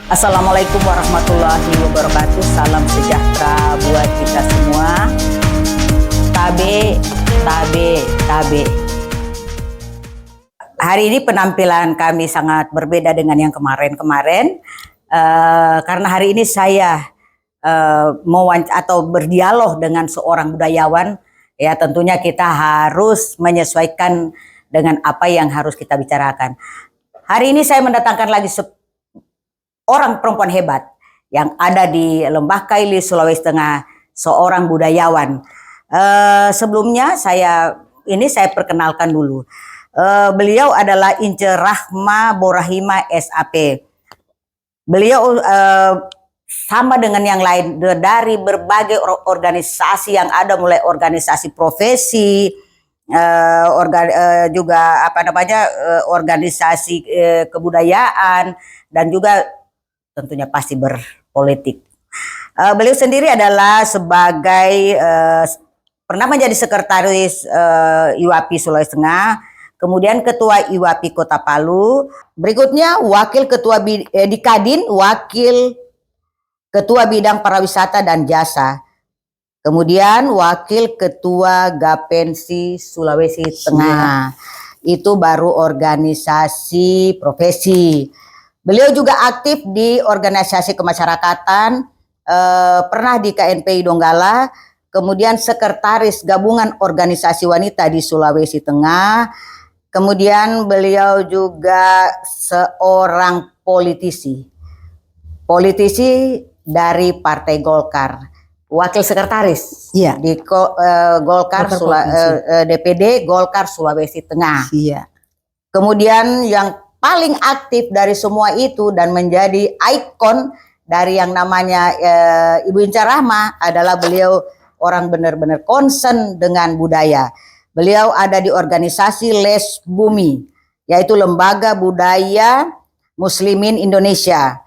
Assalamualaikum warahmatullahi wabarakatuh. Salam sejahtera buat kita semua. Tabe, tabe, tabe. Hari ini penampilan kami sangat berbeda dengan yang kemarin-kemarin. Karena hari ini saya berdialog dengan seorang budayawan. Ya, tentunya kita harus menyesuaikan dengan apa yang harus kita bicarakan. Hari ini saya mendatangkan lagi orang perempuan hebat yang ada di Lembah Kaili, Sulawesi Tengah, seorang budayawan. Sebelumnya saya perkenalkan dulu. Beliau adalah Ince Rahma Borahima SAP. Beliau sama dengan yang lain dari berbagai organisasi yang ada, mulai organisasi profesi, juga organisasi kebudayaan, dan juga tentunya pasti berpolitik. Beliau sendiri adalah sebagai pernah menjadi sekretaris IWAPI Sulawesi Tengah, kemudian ketua IWAPI Kota Palu, berikutnya wakil ketua di Kadin, wakil ketua bidang pariwisata dan jasa, kemudian wakil ketua Gapensi Sulawesi Tengah. Itu baru organisasi profesi. Beliau juga aktif di organisasi kemasyarakatan, pernah di KNPI Donggala, kemudian sekretaris gabungan organisasi wanita di Sulawesi Tengah, kemudian beliau juga seorang politisi dari Partai Golkar, wakil sekretaris di Golkar DPD Golkar Sulawesi Tengah. Kemudian yang paling aktif dari semua itu dan menjadi ikon dari yang namanya Ibu Ince Rahma adalah beliau orang benar-benar concern dengan budaya. Beliau ada di organisasi Les Bumi, yaitu Lembaga Budaya Muslimin Indonesia.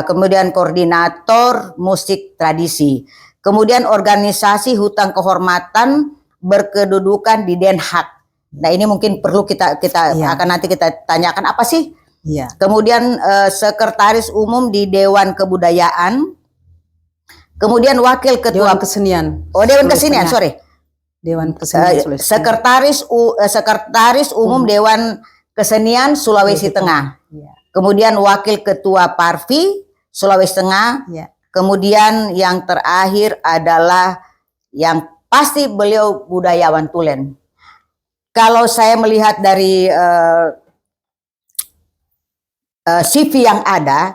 Kemudian koordinator musik tradisi. Kemudian organisasi Hutan Kehormatan berkedudukan di Den Haag. Nah, ini mungkin perlu kita akan nanti kita tanyakan apa sih? Kemudian sekretaris umum di Dewan Kebudayaan. Kemudian wakil ketua Dewan Kesenian. Dewan Kesenian, sorry. Dewan Kesenian sekretaris umum Dewan Kesenian Sulawesi Tengah. Kemudian wakil ketua Parvi Sulawesi Tengah. Kemudian yang terakhir adalah yang pasti beliau budayawan tulen. Kalau saya melihat dari CV yang ada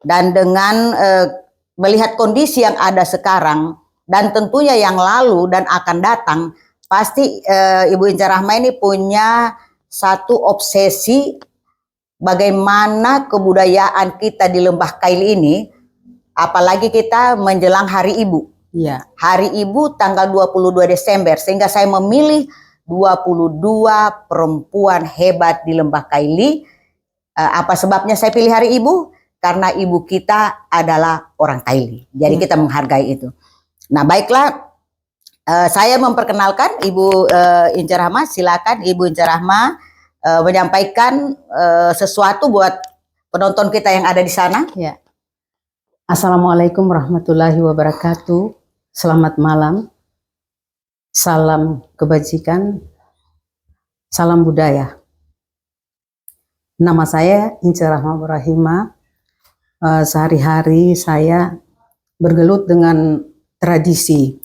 dan dengan melihat kondisi yang ada sekarang dan tentunya yang lalu dan akan datang, pasti Ibu Ince Rahma ini punya satu obsesi bagaimana kebudayaan kita di Lembah Kaili ini, apalagi kita menjelang Hari Ibu. Hari Ibu tanggal 22 Desember, sehingga saya memilih 22 perempuan hebat di Lembah Kaili. Apa sebabnya saya pilih Hari Ibu? Karena ibu kita adalah orang Kaili. Jadi kita menghargai itu. Nah, baiklah, saya memperkenalkan Ibu Ince Rahma. Silakan Ibu Ince Rahma menyampaikan sesuatu buat penonton kita yang ada di sana. Assalamualaikum warahmatullahi wabarakatuh. Selamat malam. Salam kebajikan, salam budaya. Nama saya Ince Rahma Borahima. Sehari-hari saya bergelut dengan tradisi.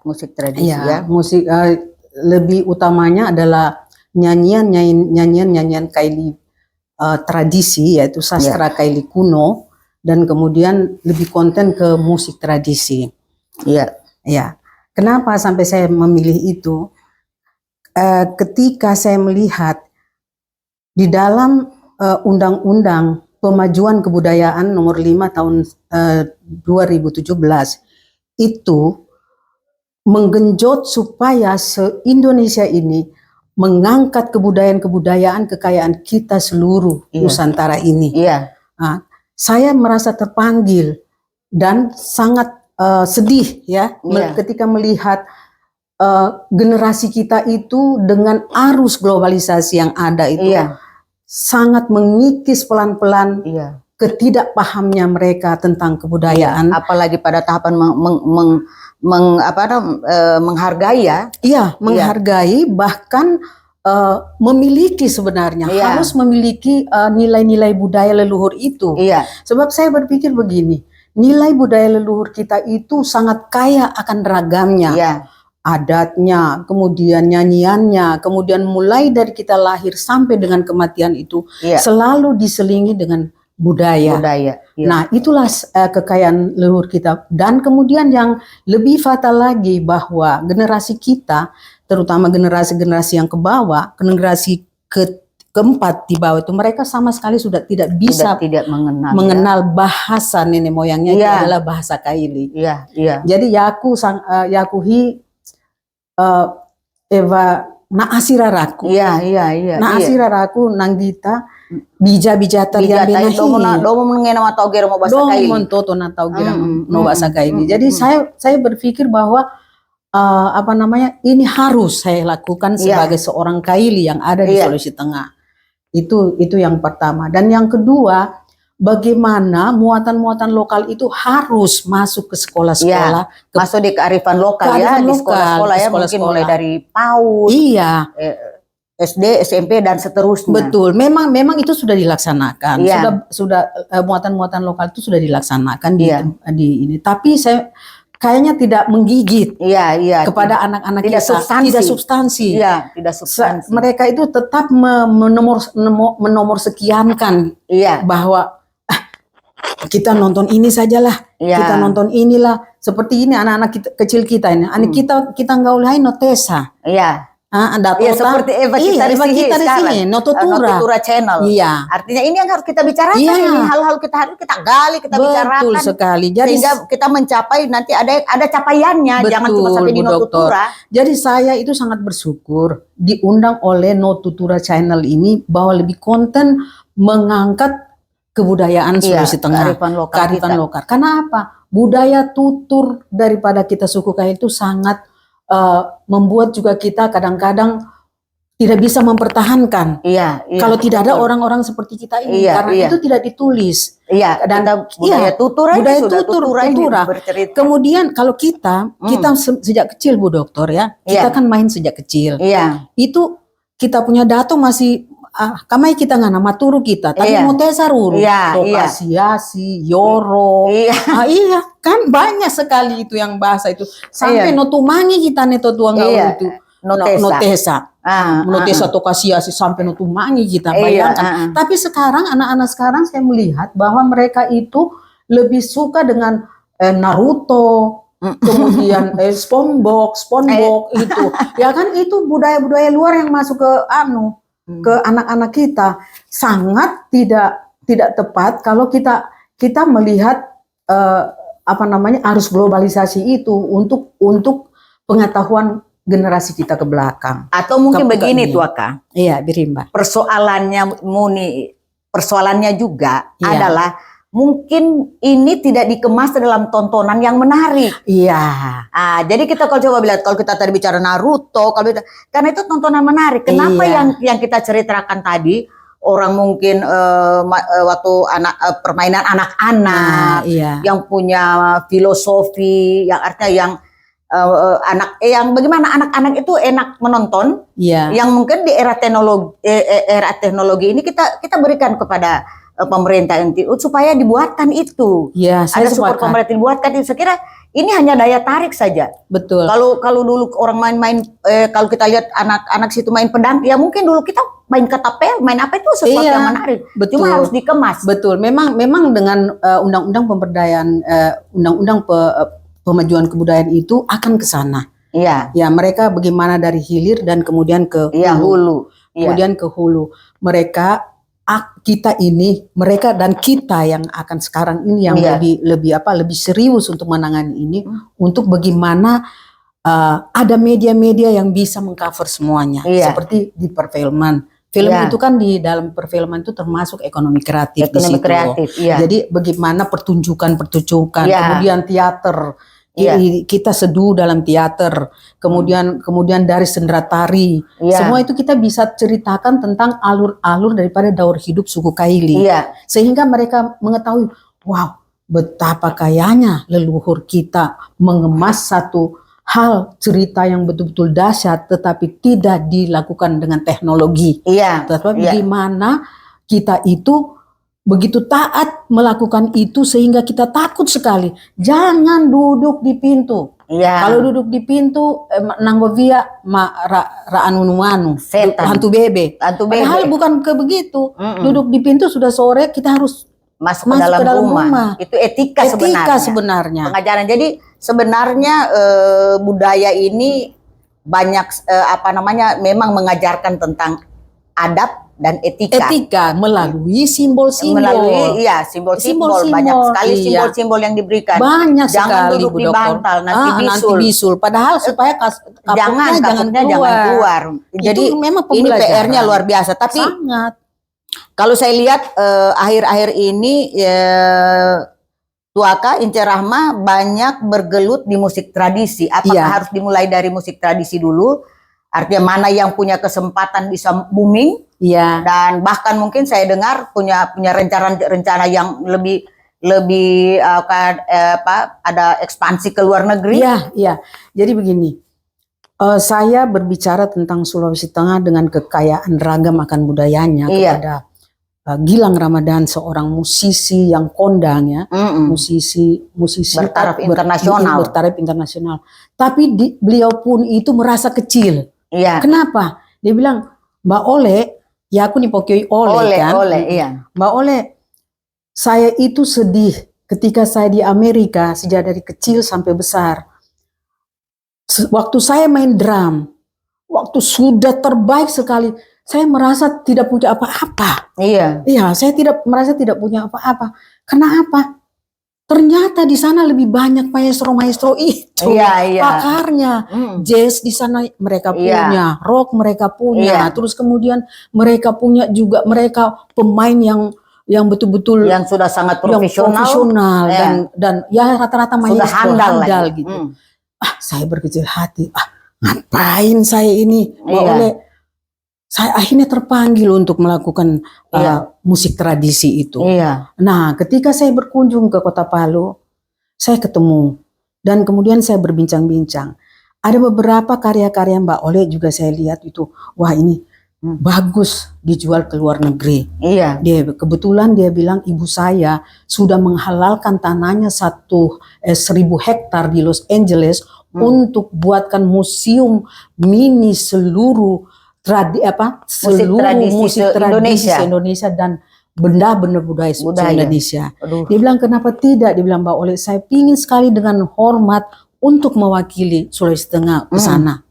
Musik tradisi. Musik lebih utamanya adalah nyanyian Kaili tradisi, yaitu sastra Kaili kuno, dan kemudian lebih konten ke musik tradisi. Kenapa sampai saya memilih itu? Ketika saya melihat di dalam Undang-Undang Pemajuan Kebudayaan Nomor 5 tahun 2017 itu menggenjot supaya se-Indonesia ini mengangkat kebudayaan kekayaan kita seluruh Nusantara ini. Saya merasa terpanggil dan sangat sedih ketika melihat generasi kita itu dengan arus globalisasi yang ada itu sangat mengikis pelan-pelan ketidakpahamnya mereka tentang kebudayaan. Apalagi pada tahapan menghargai ya. Iya, menghargai, bahkan memiliki sebenarnya, harus memiliki nilai-nilai budaya leluhur itu. Iya. Sebab saya berpikir begini, nilai budaya leluhur kita itu sangat kaya akan ragamnya. Iya. Adatnya, kemudian nyanyiannya, kemudian mulai dari kita lahir sampai dengan kematian itu selalu diselingi dengan budaya. Iya. Nah, itulah kekayaan leluhur kita. Dan kemudian yang lebih fatal lagi, bahwa generasi kita, terutama generasi-generasi yang ke bawah, generasi keempat di bawah itu, mereka sama sekali sudah tidak bisa tidak mengenal bahasa nenek moyangnya, itu adalah bahasa Kaili. Iya. Jadi yakuhi Eva naasiraraku. Iya. Naasiraraku nanggita bija tariambe domo mengena matau gero mau bahasa Kaili. Domo toto na tau gero mau bahasa Kaili. Jadi saya berpikir bahwa ini harus saya lakukan sebagai seorang Kaili yang ada di Sulawesi Tengah. Itu yang pertama. Dan yang kedua, bagaimana muatan-muatan lokal itu harus masuk ke sekolah-sekolah, masuk di kearifan lokal di sekolah-sekolah ya, mungkin mulai dari PAUD, SD, SMP dan seterusnya. Betul, memang itu sudah dilaksanakan. Sudah muatan-muatan lokal itu sudah dilaksanakan di ini. Tapi saya kayaknya tidak menggigit kepada anak-anak kita. Tidak substansi. Mereka itu tetap menomorsekiankan bahwa kita nonton ini sajalah, kita nonton inilah, seperti ini anak-anak kecil kita ini. Kita gaulai notesa. Seperti Eva kita di sini, Notutura Channel. Artinya ini yang harus kita bicarakan, ini hal-hal kita gali, kita bicarakan. Betul sekali. Jadi sehingga kita mencapai nanti ada capaiannya, jangan cuma sampai di Notutura. Jadi saya itu sangat bersyukur diundang oleh Notutura Channel ini, bahwa lebih konten mengangkat kebudayaan Sulawesi Tengah, kearifan lokal. Karena apa? Budaya tutur daripada kita suku Kaili itu sangat membuat juga kita kadang-kadang tidak bisa mempertahankan. Kalau tidak ada orang-orang seperti kita ini, karena itu tidak ditulis. Dan budaya tutur bercerita. Kemudian kalau kita sejak kecil, Bu Doktor ya, kita kan main sejak kecil. Itu kita punya dato masih kamai kita nggak nama turu kita, tapi mau tesaruru, tokasiasi, yoro, kan banyak sekali itu yang bahasa itu, sampai notumangi kita neto tuang itu, notesa tokasiasi sampai notumangi kita, bayangkan. Tapi sekarang anak-anak sekarang saya melihat bahwa mereka itu lebih suka dengan Naruto, kemudian SpongeBob itu, ya kan, itu budaya-budaya luar yang masuk ke anak-anak kita. Sangat tidak tepat kalau kita melihat arus globalisasi itu untuk pengetahuan generasi kita ke belakang. Atau mungkin begini Tuaka. Iya, Birimba. Persoalannya juga adalah mungkin ini tidak dikemas dalam tontonan yang menarik. Jadi kita kalau coba lihat, kalau kita tadi bicara Naruto, karena itu tontonan menarik. Kenapa yang kita ceritakan tadi, orang mungkin waktu permainan anak-anak yang punya filosofi, yang artinya yang bagaimana anak-anak itu enak menonton, yang mungkin di era teknologi ini kita berikan kepada pemerintah supaya dibuatkan itu. Ada support pemerintah dibuatkan itu. Saya kira ini hanya daya tarik saja. Betul. Kalau dulu orang main kalau kita lihat anak-anak situ main pedang, ya mungkin dulu kita main ketapel, main apa itu sesuatu yang menarik. Betul. Cuma harus dikemas. Betul. Memang dengan undang-undang pemberdayaan, undang-undang pemajuan kebudayaan itu akan ke sana. Ya, mereka bagaimana dari hilir dan kemudian ke hulu. Kemudian ke hulu. Mereka dan kita yang akan sekarang ini yang lebih serius untuk menangani ini, untuk bagaimana ada media-media yang bisa mengcover semuanya, seperti di perfilman. Film itu kan di dalam perfilman itu termasuk ekonomi kreatif. Jadi bagaimana pertunjukan, kemudian teater, Kita seduh dalam teater, kemudian dari sendera tari, semua itu kita bisa ceritakan tentang alur-alur daripada daur hidup suku Kaili, sehingga mereka mengetahui, wow, betapa kayanya leluhur kita mengemas satu hal cerita yang betul-betul dahsyat, tetapi tidak dilakukan dengan teknologi. Tetapi di mana kita itu begitu taat melakukan itu sehingga kita takut sekali. Jangan duduk di pintu. Kalau duduk di pintu, nanggovia ra'anunuanu, hantu bebe. Padahal bukan ke begitu. Duduk di pintu sudah sore, kita harus masuk ke dalam rumah. Itu etika sebenarnya. Pengajaran. Jadi sebenarnya budaya ini banyak memang mengajarkan tentang adab dan etika melalui simbol-simbol. Simbol-simbol banyak sekali simbol-simbol yang diberikan. Banyak jangan sekali, duduk di bantal nanti bisul. Padahal supaya jangan keluar. Jadi memang ini PR-nya luar biasa. Tapi sangat. Kalau saya lihat akhir-akhir ini Tuaka Ince Rahma banyak bergelut di musik tradisi. Apakah harus dimulai dari musik tradisi dulu? Artinya mana yang punya kesempatan bisa booming, dan bahkan mungkin saya dengar punya rencana yang lebih ada ekspansi ke luar negeri. Jadi begini, saya berbicara tentang Sulawesi Tengah dengan kekayaan ragam akan budayanya kepada Gilang Ramadan, seorang musisi yang kondang ya, musisi bertaraf internasional. Tapi beliau pun itu merasa kecil. Kenapa? Dia bilang, Mbak Ole, ya aku nipokioi Ole kan. Mbak Ole, saya itu sedih ketika saya di Amerika sejak dari kecil sampai besar. Waktu saya main drum, waktu sudah terbaik sekali, saya merasa tidak punya apa-apa. Saya merasa tidak punya apa-apa. Kenapa? Ternyata di sana lebih banyak maestro itu, pakarnya. Jazz di sana mereka punya, rock mereka punya, terus kemudian mereka punya juga pemain yang betul-betul yang sudah sangat profesional dan ya rata-rata maestro handal gitu. Saya berkecil hati, ngapain saya ini? Saya akhirnya terpanggil untuk melakukan musik tradisi itu. Nah, ketika saya berkunjung ke Kota Palu, saya ketemu dan kemudian saya berbincang-bincang. Ada beberapa karya-karya Mbak Ole juga saya lihat itu, wah ini bagus dijual ke luar negeri. Kebetulan dia bilang ibu saya sudah menghalalkan tanahnya 1.000 hektar di Los Angeles untuk buatkan museum mini seluruh musik tradisi Indonesia dan benda-benda budaya Indonesia. Dia bilang kenapa tidak? Dia bilang Mbak Ole, saya ingin sekali dengan hormat untuk mewakili Sulawesi Tengah ke sana.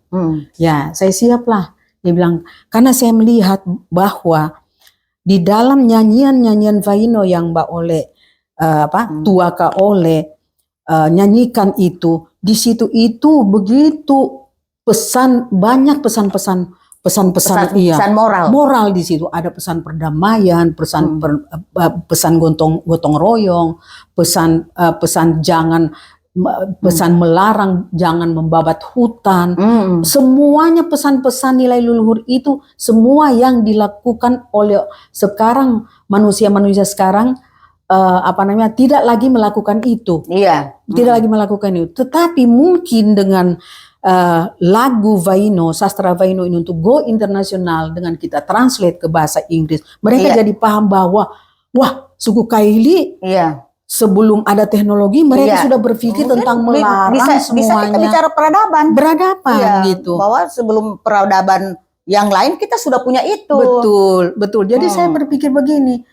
Ya, saya siap lah. Dia bilang karena saya melihat bahwa di dalam nyanyian Vaino yang Mbak Ole Tuaka Ole nyanyikan itu, di situ itu begitu banyak pesan-pesan moral di situ. Ada pesan perdamaian, pesan gotong royong, pesan melarang jangan membabat hutan. Semuanya pesan-pesan nilai leluhur itu semua yang dilakukan oleh sekarang manusia sekarang tidak lagi melakukan itu. Tidak lagi melakukan itu. Tetapi mungkin dengan lagu Vaino, sastra Vaino ini untuk go internasional, dengan kita translate ke bahasa Inggris, mereka jadi paham bahwa wah, suku Kaili sebelum ada teknologi mereka sudah berpikir tentang melarang semuanya. Bisa kita bicara peradaban gitu. Bahwa sebelum peradaban yang lain kita sudah punya itu. Betul. Jadi saya berpikir begini,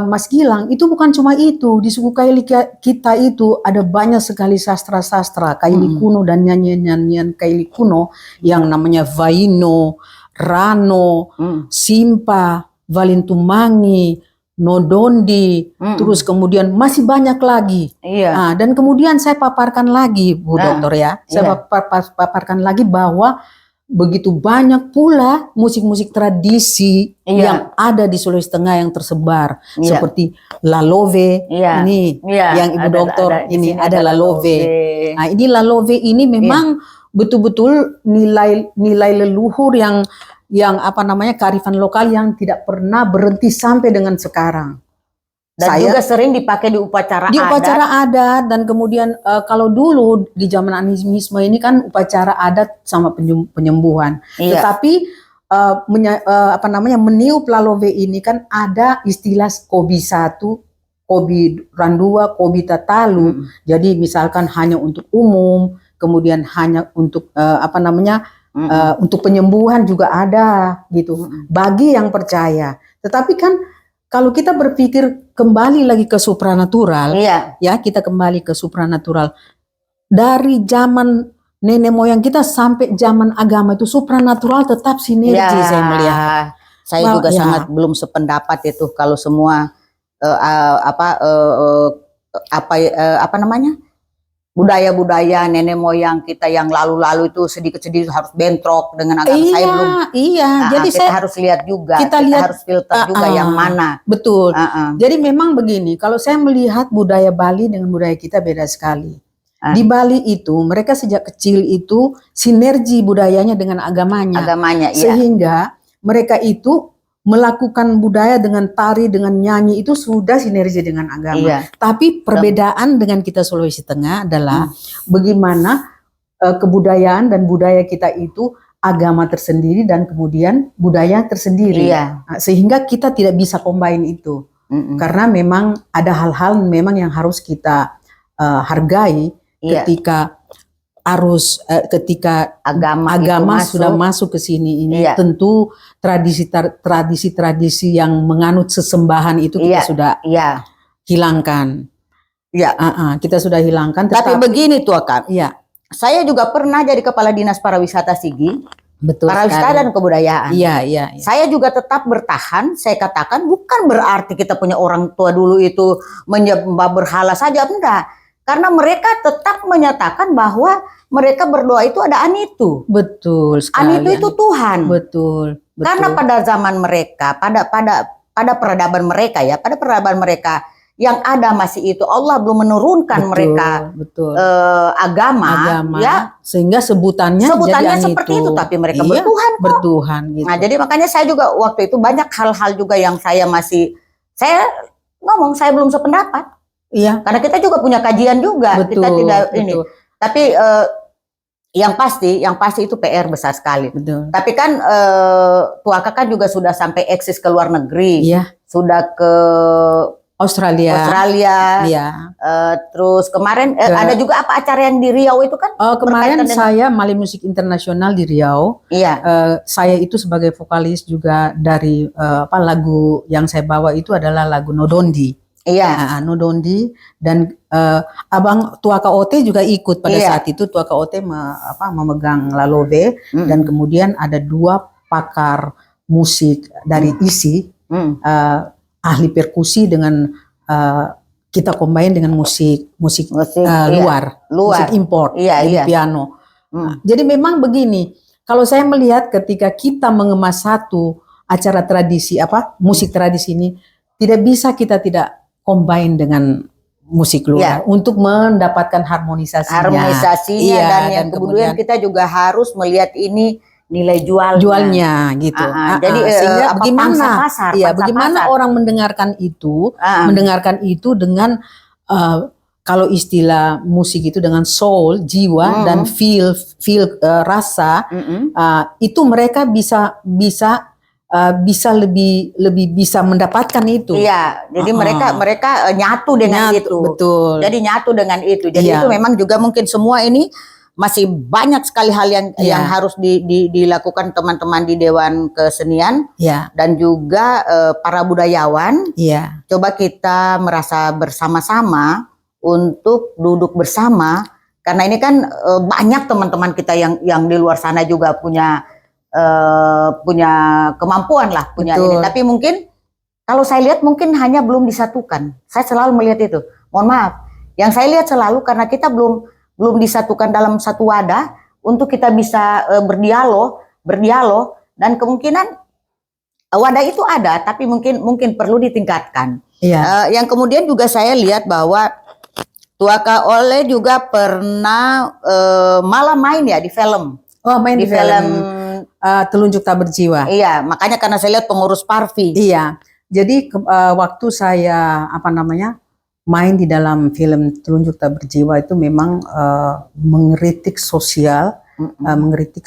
Mas Gilang, itu bukan cuma itu. Di suku Kaili kita itu ada banyak sekali sastra-sastra Kaili kuno dan nyanyian-nyanyian Kaili kuno yang namanya Vaino, Rano, Simpa, Valintumangi, Nodondi, terus kemudian masih banyak lagi. Dan kemudian saya paparkan lagi, Bu Dokter ya. Saya paparkan lagi bahwa begitu banyak pula musik-musik tradisi yang ada di Sulawesi Tengah yang tersebar seperti Lalove ini yang Ibu Dokter ini ada Lalove. Nah, ini Lalove ini memang betul-betul nilai leluhur yang apa namanya kearifan lokal yang tidak pernah berhenti sampai dengan sekarang. Dan juga sering dipakai di upacara adat dan kemudian kalau dulu di zaman animisme ini kan upacara adat sama penyembuhan. Tetapi meniup Lalove ini kan ada istilah kobi 1, kobi randua, kobi tatalu. Jadi misalkan hanya untuk umum, kemudian hanya untuk untuk penyembuhan juga ada gitu. Bagi yang percaya. Tetapi kan kalau kita berpikir kembali lagi ke supranatural, ya kita kembali ke supranatural. Dari zaman nenek moyang kita sampai zaman agama itu supranatural tetap sinergi saya melihat. Saya juga sangat belum sependapat itu kalau semua budaya-budaya nenek moyang kita yang lalu-lalu itu sedikit-sedikit harus bentrok dengan agama. Saya belum. Jadi kita harus lihat juga. Kita harus filter juga yang mana. Betul. Jadi memang begini, kalau saya melihat budaya Bali dengan budaya kita beda sekali. Di Bali itu mereka sejak kecil itu sinergi budayanya dengan agamanya. Sehingga mereka itu melakukan budaya dengan tari, dengan nyanyi itu sudah sinergi dengan agama. Tapi perbedaan dengan kita Sulawesi Tengah adalah bagaimana kebudayaan dan budaya kita itu agama tersendiri dan kemudian budaya tersendiri. Sehingga kita tidak bisa combine itu. Karena memang ada hal-hal memang yang harus kita hargai ketika agama sudah masuk ke sini ini. Tentu tradisi-tradisi yang menganut sesembahan itu kita sudah hilangkan. Kita sudah hilangkan. Tapi begini tuh Kak. Saya juga pernah jadi kepala dinas pariwisata Sigi. Betul. Pariwisata dan kebudayaan. Saya juga tetap bertahan. Saya katakan bukan berarti kita punya orang tua dulu itu menyembah berhala saja, enggak. Karena mereka tetap menyatakan bahwa mereka berdoa itu ada Anitu. Betul sekali. Anitu itu Tuhan. Betul. Karena pada zaman mereka, pada peradaban mereka pada peradaban mereka yang ada masih itu Allah belum menurunkan mereka agama, sehingga sebutannya seperti itu, tapi mereka bertuhan kok. Bertuhan gitu. Nah, jadi makanya saya juga waktu itu banyak hal-hal juga yang saya belum sependapat. Karena kita juga punya kajian juga, kita tidak ini. Tapi yang pasti itu PR besar sekali. Tapi kan Tuaka kan juga sudah sampai eksis ke luar negeri, sudah ke Australia. Terus kemarin ada juga apa acara yang di Riau itu kan? Kemarin saya Mali Musik Internasional di Riau. Saya itu sebagai vokalis juga dari lagu yang saya bawa itu adalah lagu Nodondi. Nodondi dan Abang Tuaka Ote juga ikut pada saat itu. Tuaka Ote memegang Lalove dan kemudian ada 2 pakar musik dari ISI, ahli perkusi dengan kita combine dengan musik luar, musik import, piano. Jadi memang begini, kalau saya melihat ketika kita mengemas satu acara tradisi musik tradisi ini, tidak bisa kita tidak combine dengan musik luar untuk mendapatkan harmonisasinya dan yang kemudian kita juga harus melihat ini nilai jualnya gitu. Jadi sehingga bagaimana orang mendengarkan itu dengan kalau istilah musik itu dengan soul, jiwa dan feel rasa, itu mereka bisa lebih bisa mendapatkan itu. Jadi mereka nyatu dengan itu. Betul. Jadi nyatu dengan itu. Jadi itu memang juga mungkin semua ini masih banyak sekali hal yang harus dilakukan teman-teman di Dewan Kesenian dan juga para budayawan. Coba kita merasa bersama-sama untuk duduk bersama, karena ini kan banyak teman-teman kita yang di luar sana juga punya kemampuan lah, punya ini. Tapi mungkin kalau saya lihat mungkin hanya belum disatukan. Saya selalu melihat itu. Mohon maaf, yang saya lihat selalu karena kita belum disatukan dalam satu wadah, untuk kita bisa berdialog dan kemungkinan wadah itu ada, tapi mungkin perlu ditingkatkan. Iya. Yang kemudian juga saya lihat bahwa Tuaka Ole juga pernah malah main ya di film. Oh, main di film Telunjuk Tak Berjiwa. Iya, makanya karena saya lihat pengurus Parvi. Iya. Jadi waktu saya main di dalam film Telunjuk Tak Berjiwa itu memang mengkritik sosial, mengkritik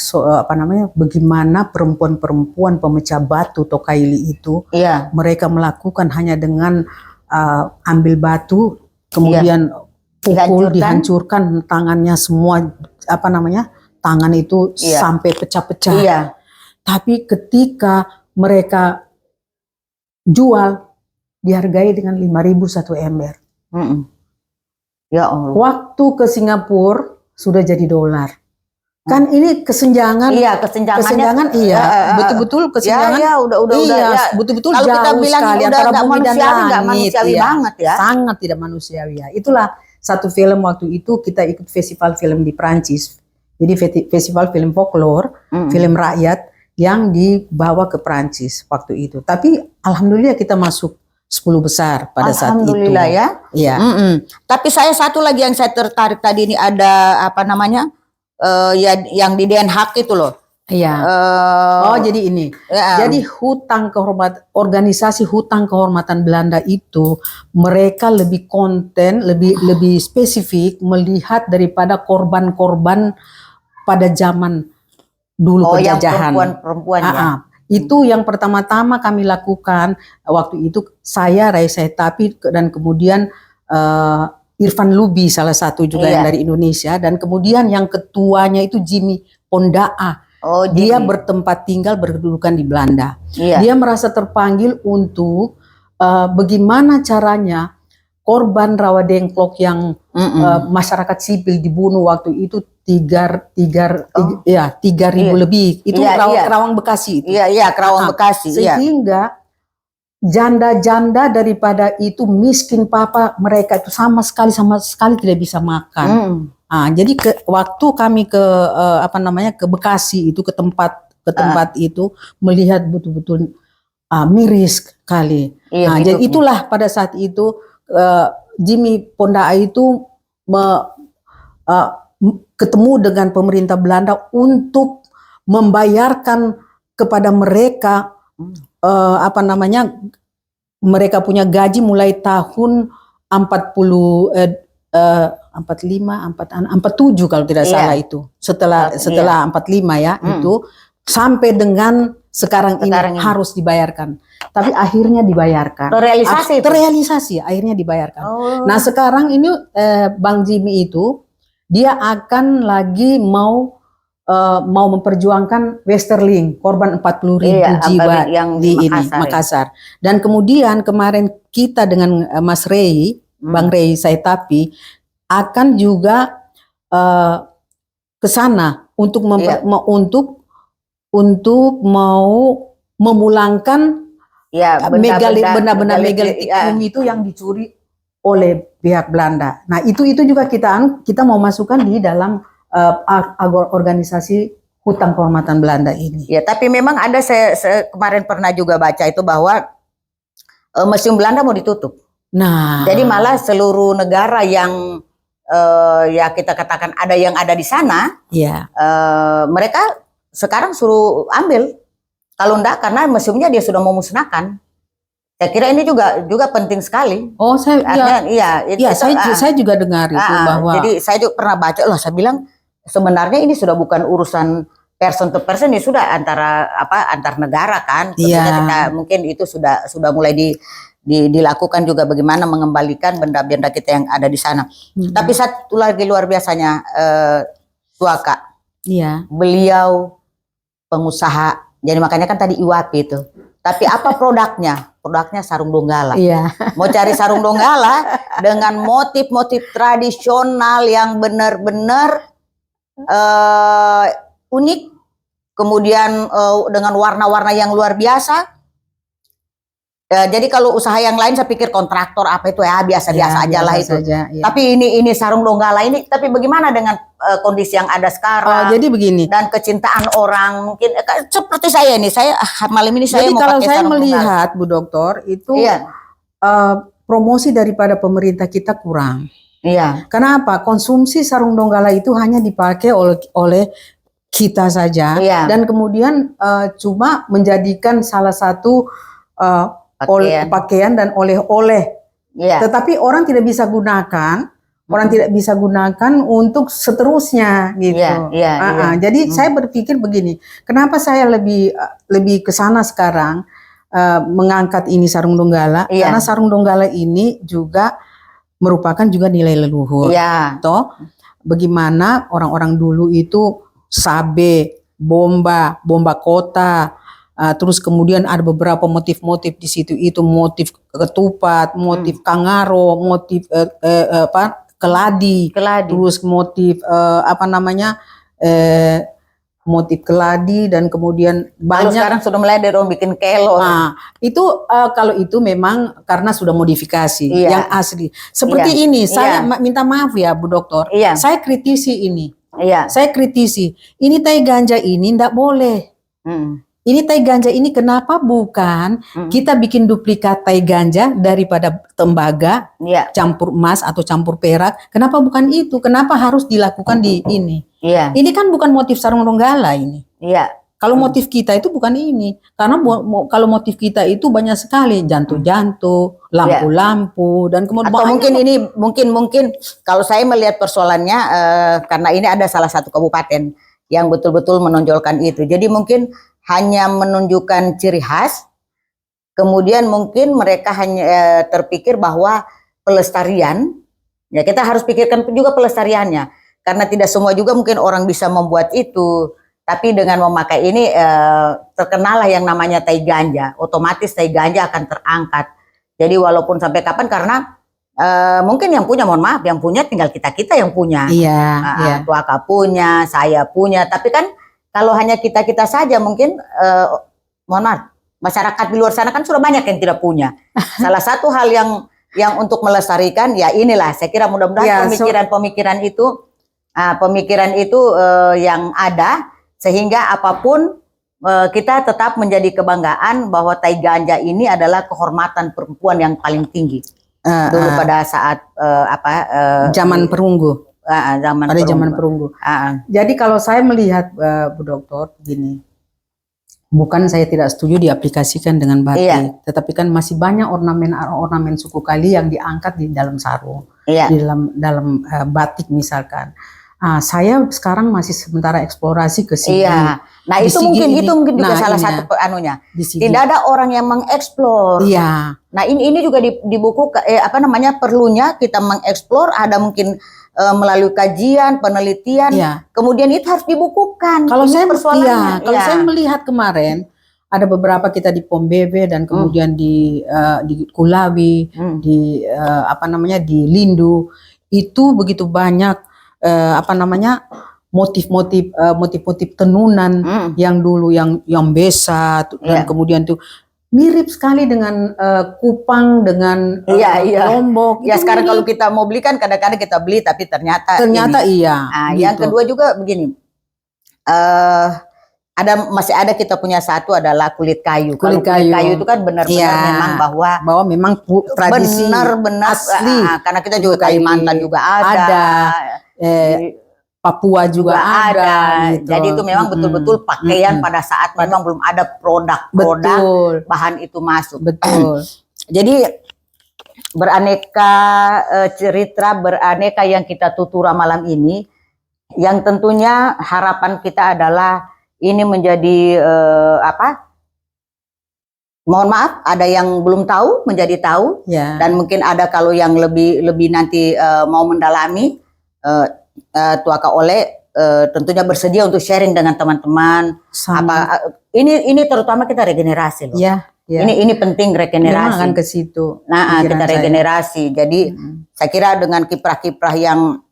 bagaimana perempuan-perempuan pemecah batu Tokaili itu, mereka melakukan hanya dengan ambil batu, kemudian pukul, dihancurkan tangannya semua, tangan itu sampai pecah-pecah. Tapi ketika mereka jual, dihargai dengan 5.000 satu ember. Ya Allah. Waktu ke Singapura sudah jadi dolar. Kan ini kesenjangan. Iya, kesenjangan. Iya, betul-betul kesenjangan. Iya, udah. Betul-betul kalau jauh kita bilang sekali udah antara bumi dan langit. Nggak manusiawi banget ya. Sangat tidak manusiawi ya. Itulah satu film waktu itu kita ikut festival film di Prancis. Jadi festival film folklore, film rakyat yang dibawa ke Prancis waktu itu. Tapi alhamdulillah kita masuk 10 besar pada saat itu. Alhamdulillah ya. Iya. Tapi saya satu lagi yang saya tertarik tadi ini ada yang di Den Haag itu loh. Iya. Jadi ini. Jadi organisasi hutang kehormatan Belanda itu mereka lebih konten, lebih spesifik melihat daripada korban-korban pada zaman dulu penjajahan. Yang perempuan ya. Itu yang pertama-tama kami lakukan waktu itu, saya Raisa Tapi dan kemudian Irfan Lubi salah satu juga yang dari Indonesia, dan kemudian yang ketuanya itu Jimmy Pondaa. Dia bertempat tinggal berkedudukan di Belanda. Dia merasa terpanggil untuk bagaimana caranya korban Rawadengklok yang masyarakat sipil dibunuh waktu itu 3.000 lebih. Itu Kerawang Bekasi itu. Iya, Kerawang Bekasi. Sehingga janda-janda daripada itu miskin papa, mereka itu sama sekali tidak bisa makan. Jadi waktu kami ke ke Bekasi itu, ke tempat itu melihat betul-betul miris sekali. Jadi itulah pada saat itu Jimmy Pondaa itu ketemu dengan pemerintah Belanda untuk membayarkan kepada mereka mereka punya gaji mulai tahun 47 kalau tidak salah itu. Setelah 45 ya, itu sampai dengan sekarang ini harus dibayarkan. Tapi akhirnya dibayarkan. Terrealisasi akhirnya dibayarkan. Nah, sekarang ini Bang Jimmy itu dia akan lagi mau memperjuangkan Westerling, korban 40.000 jiwa yang di Makassar. Dan kemudian kemarin kita dengan Mas Rey, Bang Rey Saitapi akan juga ke sana untuk mau memulangkan benda-benda megalitik itu yang dicuri oleh pihak Belanda. Nah, itu juga kita mau masukkan di dalam organisasi hutang kehormatan Belanda ini. Ya, tapi memang ada saya kemarin pernah juga baca itu bahwa Museum Belanda mau ditutup. Nah, jadi malah seluruh negara yang kita katakan ada di sana, mereka sekarang suruh ambil. Kalau enggak, karena museumnya dia sudah mau musnahkan. Saya kira ini juga penting sekali. Saya juga dengar itu bahwa. Jadi saya juga pernah baca loh. Saya bilang sebenarnya ini sudah bukan urusan person to person, ini sudah antar negara kan. Kita mungkin itu sudah mulai dilakukan juga bagaimana mengembalikan benda-benda kita yang ada di sana. Tapi satu lagi luar biasanya Tuaka. Beliau pengusaha. Jadi makanya kan tadi IWAP itu. Tapi apa produknya? Produknya sarung donggala. Mau cari sarung donggala dengan motif-motif tradisional yang benar-benar unik, kemudian dengan warna-warna yang luar biasa. Jadi kalau usaha yang lain saya pikir kontraktor apa itu ya biasa-biasa aja lah itu. Saja, ya. Tapi ini Sarung Donggala ini, tapi bagaimana dengan kondisi yang ada sekarang? Jadi begini. Dan kecintaan orang mungkin seperti saya nih, saya malam ini saya Jadi mau kalau pakai saya sarung melihat Bu Doktor itu iya. Promosi daripada pemerintah kita kurang. Iya. Kenapa? Konsumsi sarung donggala itu hanya dipakai oleh kita saja, iya. Dan kemudian cuma menjadikan salah satu pakaian dan oleh-oleh. Iya. Tetapi orang tidak bisa gunakan, tidak bisa gunakan untuk seterusnya gitu. Iya. Jadi saya berpikir begini, kenapa saya lebih ke sana sekarang mengangkat ini sarung donggala? Iya. Karena sarung donggala ini juga merupakan juga nilai leluhur. Iya. Toh, bagaimana orang-orang dulu itu sabe, bomba kota. Terus kemudian ada beberapa motif-motif di situ, itu motif ketupat, motif kangaro, motif keladi, terus motif motif keladi, dan kemudian banyak. Lalu sekarang sudah mulai ada orang bikin kelo. Nah, itu kalau itu memang karena sudah modifikasi yang asli. Seperti ini, saya minta maaf ya Bu Dokter, saya kritisi ini. Saya kritisi, ini tai ganja ini ndak boleh. Ini tai ganja ini kenapa bukan kita bikin duplikat tai ganja daripada tembaga, campur emas atau campur perak? Kenapa bukan itu? Kenapa harus dilakukan di ini? Ini kan bukan motif sarung donggala ini. Kalau motif kita itu bukan ini. Karena kalau motif kita itu banyak sekali, jantung-jantung, lampu-lampu, dan kemudian atau mungkin kalau saya melihat persoalannya karena ini ada salah satu kabupaten yang betul-betul menonjolkan itu. Jadi mungkin hanya menunjukkan ciri khas, kemudian mungkin mereka hanya terpikir bahwa pelestarian, ya kita harus pikirkan juga pelestariannya, karena tidak semua juga mungkin orang bisa membuat itu, tapi dengan memakai ini terkenalah yang namanya tai ganja, otomatis tai ganja akan terangkat. Jadi walaupun sampai kapan, karena mungkin yang punya, mohon maaf, yang punya tinggal kita yang punya, Tuaka punya, saya punya, tapi kan kalau hanya kita saja mungkin, mohon maaf, masyarakat di luar sana kan sudah banyak yang tidak punya. Salah satu hal yang untuk melestarikan ya inilah, saya kira mudah-mudahan pemikiran itu yang ada, sehingga apapun kita tetap menjadi kebanggaan bahwa tai ganja ini adalah kehormatan perempuan yang paling tinggi. Dulu pada saat zaman perunggu. Zaman perunggu. Jadi kalau saya melihat Bu Dokter gini, bukan saya tidak setuju diaplikasikan dengan batik, tetapi kan masih banyak ornamen suku Kali yang diangkat di dalam sarung, di dalam batik misalkan. Saya sekarang masih sementara eksplorasi ke sini. Nah itu mungkin juga salah satu anunya. Tidak ada orang yang mengeksplor. Nah ini juga di buku perlunya kita mengeksplor, ada mungkin melalui kajian, penelitian, kemudian itu harus dibukukan. Kalau saya melihat kemarin ada beberapa kita di Pombebe dan kemudian di Kulawi, di Lindu, itu begitu banyak motif-motif tenunan yang dulu yang besa, dan kemudian tuh mirip sekali dengan Kupang, dengan Lombok. Ya sekarang kalau kita mau beli kan kadang-kadang kita beli tapi ternyata ini. Gitu. Yang kedua juga begini, masih ada kita punya satu adalah kulit kayu. Kulit kayu itu kan benar-benar memang bahwa memang tradisi benar-benar asli. Karena kita juga Kalimantan juga ada. Papua juga ada gitu. Jadi itu memang betul-betul pakaian pada saat memang belum ada produk bahan itu masuk. Betul. Jadi beraneka cerita, beraneka yang kita tutura malam ini, yang tentunya harapan kita adalah ini menjadi mohon maaf, ada yang belum tahu menjadi tahu, dan mungkin ada kalau yang lebih nanti mau mendalami. Tuaka Oleh tentunya bersedia untuk sharing dengan teman-teman. Ini terutama kita regenerasi loh. Ini penting regenerasi. Memang akan ke situ. Nah, kita regenerasi. Jadi saya kira dengan kiprah-kiprah yang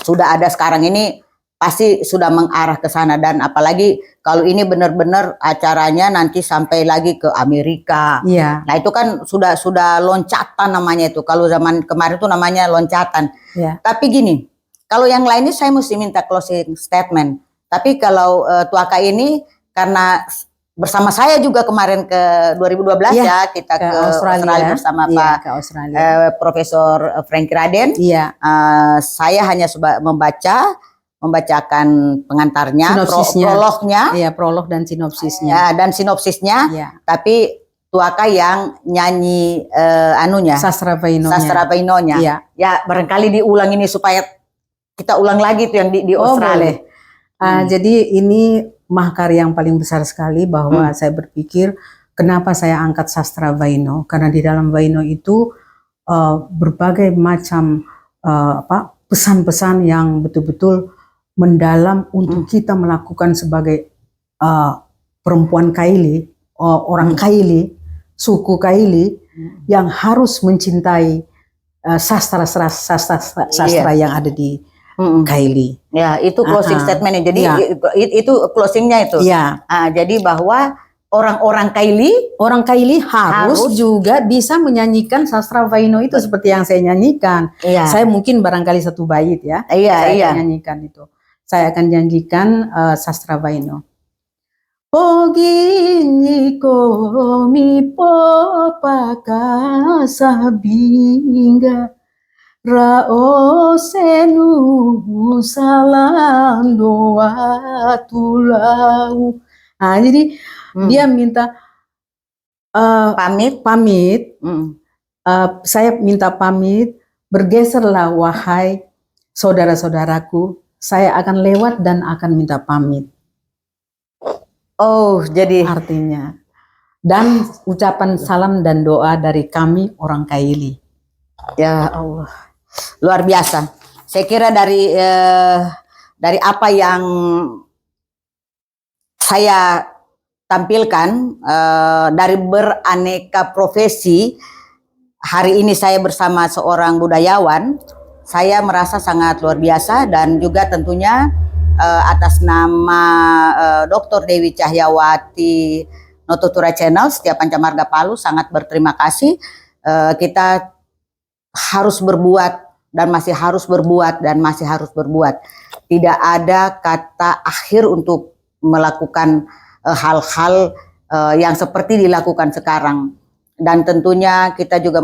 sudah ada sekarang ini, pasti sudah mengarah ke sana, dan apalagi kalau ini benar-benar acaranya nanti sampai lagi ke Amerika. Iya. Nah itu kan sudah loncatan namanya itu. Kalau zaman kemarin itu namanya loncatan. Iya. Tapi gini, kalau yang lainnya saya mesti minta closing statement. Tapi kalau Tuaka ini karena bersama saya juga kemarin ke 2012 ya kita ke Australia bersama Pak Profesor Frank Raden. Iya. Saya hanya membacakan pengantarnya, prolognya. Iya, prolog dan sinopsisnya. Ya, dan sinopsisnya. Iya. Tapi Tuaka yang nyanyi Sastra Vainonya. Iya. Ya barangkali diulang ini supaya kita ulang lagi tuh yang di Australia. Jadi ini mahakarya yang paling besar sekali, bahwa saya berpikir kenapa saya angkat Sastra Vaino, karena di dalam Vaino itu berbagai macam pesan-pesan yang betul-betul mendalam untuk kita melakukan sebagai perempuan Kaili, orang Kaili, suku Kaili yang harus mencintai sastra yang ada di Kaili. Ya, itu closing statementnya. Jadi itu closingnya itu. Ya. Jadi bahwa orang Kaili harus juga bisa menyanyikan Sastra Vaino itu seperti yang saya nyanyikan. Iya. Saya mungkin barangkali satu bait ya. Saya akan nyanyikan itu. Saya akan nyanyikan Sastra Vaino. Ogini komi popaka sabinga Rao senu salando atulau. Jadi dia minta pamit. Saya minta pamit, bergeserlah wahai saudara-saudaraku, saya akan lewat dan akan minta pamit. Oh, jadi artinya, dan ucapan salam dan doa dari kami orang Kaili. Ya Allah. Luar biasa. Saya kira dari apa yang saya tampilkan, dari beraneka profesi, hari ini saya bersama seorang budayawan, saya merasa sangat luar biasa, dan juga tentunya atas nama Dr. Dewi Cahyawati Notutura Channel Setia Pancamarga Palu sangat berterima kasih. Kita harus berbuat dan masih harus berbuat dan masih harus berbuat. Tidak ada kata akhir untuk melakukan hal-hal yang seperti dilakukan sekarang. Dan tentunya kita juga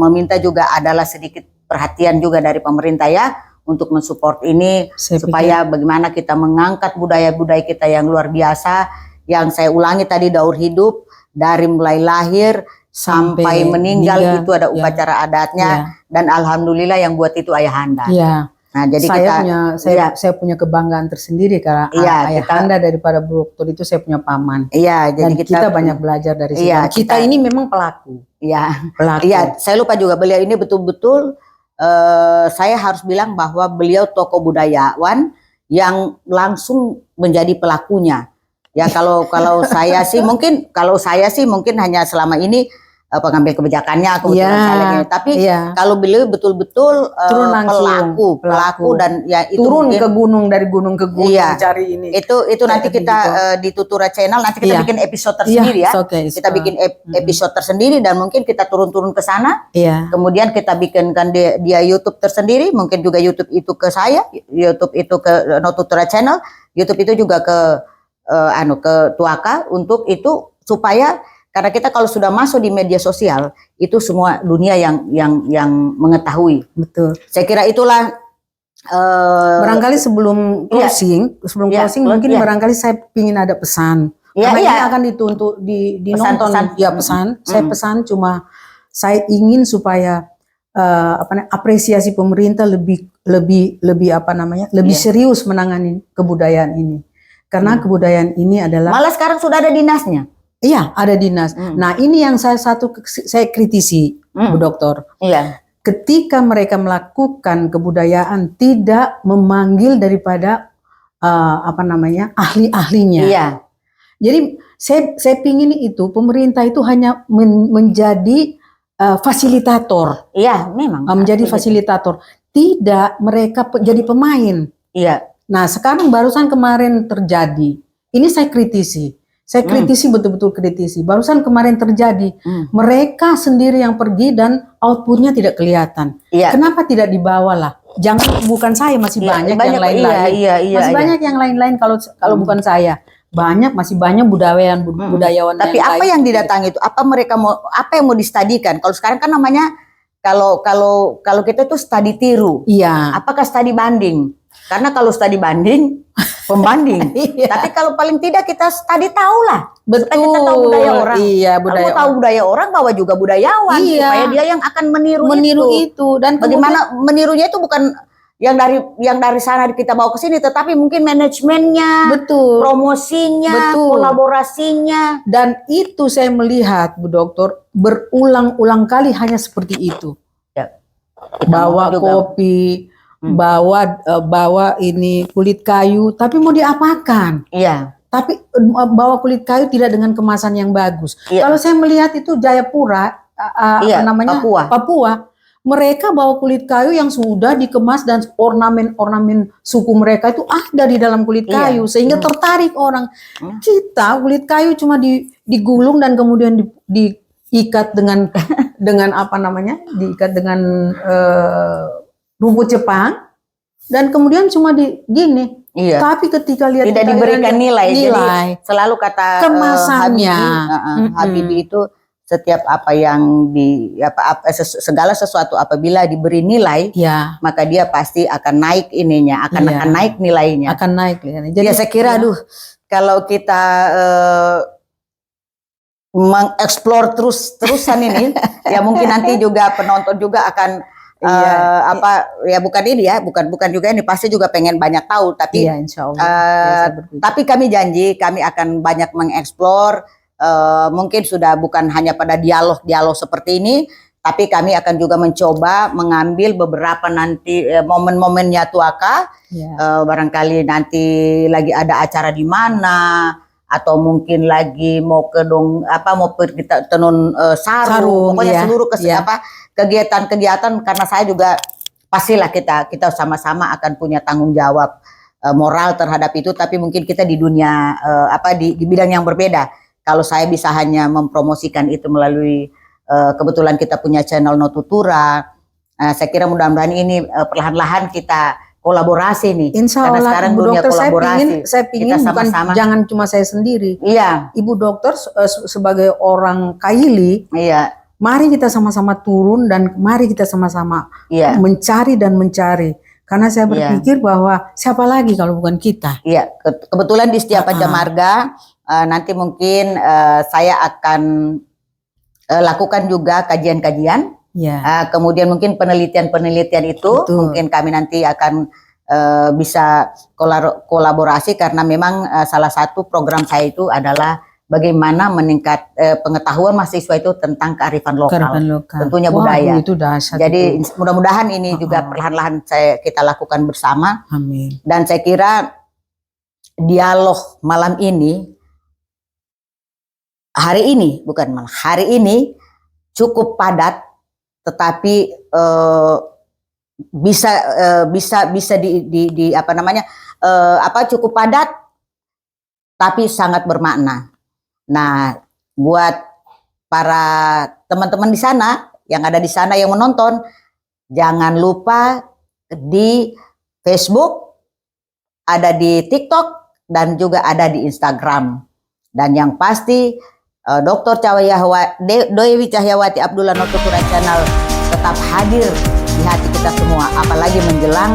meminta juga adalah sedikit perhatian juga dari pemerintah ya untuk mensupport ini supaya bagaimana kita mengangkat budaya-budaya kita yang luar biasa, yang saya ulangi tadi daur hidup dari mulai lahir sampai meninggal itu ada upacara adatnya, dan alhamdulillah yang buat itu ayahanda. Nah, jadi saya punya kebanggaan tersendiri karena ayahanda daripada Bu Dokter itu saya punya paman. Jadi kita banyak belajar dari situ. Kita ini memang pelaku. Pelaku. Saya lupa juga beliau ini betul-betul saya harus bilang bahwa beliau tokoh budayawan yang langsung menjadi pelakunya. Ya kalau saya sih mungkin hanya selama ini pengambil kebijakannya tapi kalau beliau betul-betul pelaku dan ya itu turun ke gunung, dari gunung ke gunung cari ini. Itu nanti kita di Tutura Channel nanti kita bikin episode tersendiri kita bikin episode tersendiri, dan mungkin kita turun-turun ke sana. Kemudian kita bikinkan dia YouTube tersendiri, mungkin juga YouTube itu ke saya, YouTube itu ke Notutura Channel, YouTube itu juga ke Tuaka, untuk itu supaya karena kita kalau sudah masuk di media sosial itu semua dunia yang mengetahui. Betul. Saya kira itulah barangkali sebelum closing, mungkin barangkali saya ingin ada pesan. Karena ini akan dinonton pesan. Saya pesan cuma saya ingin supaya apresiasi pemerintah lebih serius menangani kebudayaan ini. Karena kebudayaan ini adalah malah sekarang sudah ada dinasnya. Iya, ada dinas. Nah, ini yang saya kritisi, Bu Dokter. Ketika mereka melakukan kebudayaan tidak memanggil daripada ahli-ahlinya. Jadi saya pingin itu pemerintah itu hanya menjadi fasilitator. Memang. Menjadi fasilitator. Tidak mereka jadi pemain. Iya. Nah, sekarang barusan kemarin terjadi. Ini saya kritisi. Saya kritisi betul-betul kritisi. Barusan kemarin terjadi. Mereka sendiri yang pergi dan outputnya tidak kelihatan. Iya. Kenapa tidak dibawa lah? Jangan, bukan saya, masih banyak yang lain-lain. Masih banyak yang lain-lain kalau bukan saya. Masih banyak budayawan. Tapi apa yang didatangi itu? Apa mereka mau, apa yang mau distudikan? Kalau sekarang kan namanya kalau kita itu studi tiru. Iya. Apakah studi banding? Karena kalau studi banding pembanding. Tapi kalau paling tidak kita studi tahu lah. Betul. Kita tahu budaya orang. Iya, budaya. Kalau tahu budaya orang, bawa juga budayawan supaya dia yang akan meniru itu. Dan bagaimana menirunya itu bukan yang dari sana kita bawa ke sini, tetapi mungkin manajemennya, betul, promosinya, betul, kolaborasinya. Dan itu saya melihat, Bu Dokter, berulang-ulang kali hanya seperti itu. Ya. Bawa kopi, bawa ini kulit kayu, tapi mau diapakan? Iya. Tapi bawa kulit kayu tidak dengan kemasan yang bagus. Iya. Kalau saya melihat itu Jayapura, namanya Papua. Mereka bawa kulit kayu yang sudah dikemas dan ornamen-ornamen suku mereka itu ada di dalam kulit kayu, sehingga tertarik orang. Kita kulit kayu cuma digulung dan kemudian diikat dengan apa namanya? Diikat dengan rumput Jepang dan kemudian cuma gini. Iya. Tapi ketika lihat tidak diberikan nilai. Jadi selalu kata kemasannya Habibie itu setiap apa yang segala sesuatu apabila diberi nilai, maka dia pasti akan naik ininya, akan naik nilainya. Akan naik. Jadi ya, saya kira kalau kita mengeksplor terusan ini, ya mungkin nanti juga penonton juga akan bukan juga ini pasti juga pengen banyak tahu, tapi insya Allah, tapi kami janji kami akan banyak mengeksplor. Mungkin sudah bukan hanya pada dialog seperti ini, tapi kami akan juga mencoba mengambil beberapa nanti momen-momennya Tuaka, barangkali nanti lagi ada acara di mana, atau mungkin lagi mau ke mau kita tenun sarung, pokoknya seluruh kegiatan-kegiatan, karena saya juga pastilah kita sama-sama akan punya tanggung jawab moral terhadap itu, tapi mungkin kita di dunia di bidang yang berbeda. Kalau saya bisa hanya mempromosikan itu melalui kebetulan kita punya channel No Tutura, saya kira mudah-mudahan ini perlahan-lahan kita kolaborasi nih. Insya Allah, sekarang Ibu dunia Dokter, kolaborasi. saya pingin bukan jangan cuma saya sendiri. Iya. Ibu Dokter sebagai orang Kaili, mari kita sama-sama turun dan mari kita sama-sama mencari dan mencari. Karena saya berpikir bahwa siapa lagi kalau bukan kita. Iya, kebetulan di setiap Panca Marga nanti mungkin saya akan lakukan juga kajian-kajian. Kemudian mungkin penelitian-penelitian itu mungkin kami nanti akan bisa kolaborasi, karena memang salah satu program saya itu adalah bagaimana meningkat pengetahuan mahasiswa itu tentang kearifan lokal. Tentunya budaya. Itu dahsyat. Jadi mudah-mudahan ini juga perlahan-lahan kita lakukan bersama. Amin. Dan saya kira dialog malam ini hari ini cukup padat, tetapi bisa cukup padat tapi sangat bermakna. Nah, buat para teman-teman di sana yang ada di sana yang menonton, jangan lupa di Facebook, ada di TikTok, dan juga ada di Instagram. Dan yang pasti Dr. Dewi Cahyawati Abdullah No Tutura Channel tetap hadir di hati kita semua, apalagi menjelang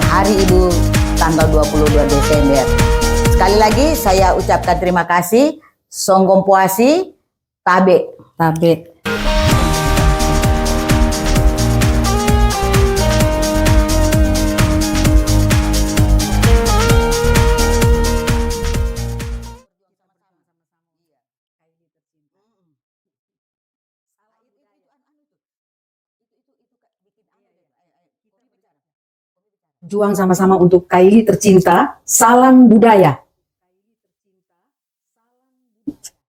Hari Ibu tanggal 22 Desember. Sekali lagi saya ucapkan terima kasih. Songgom Puasi, Tabe. Juang sama-sama untuk Kaili tercinta. Salam budaya.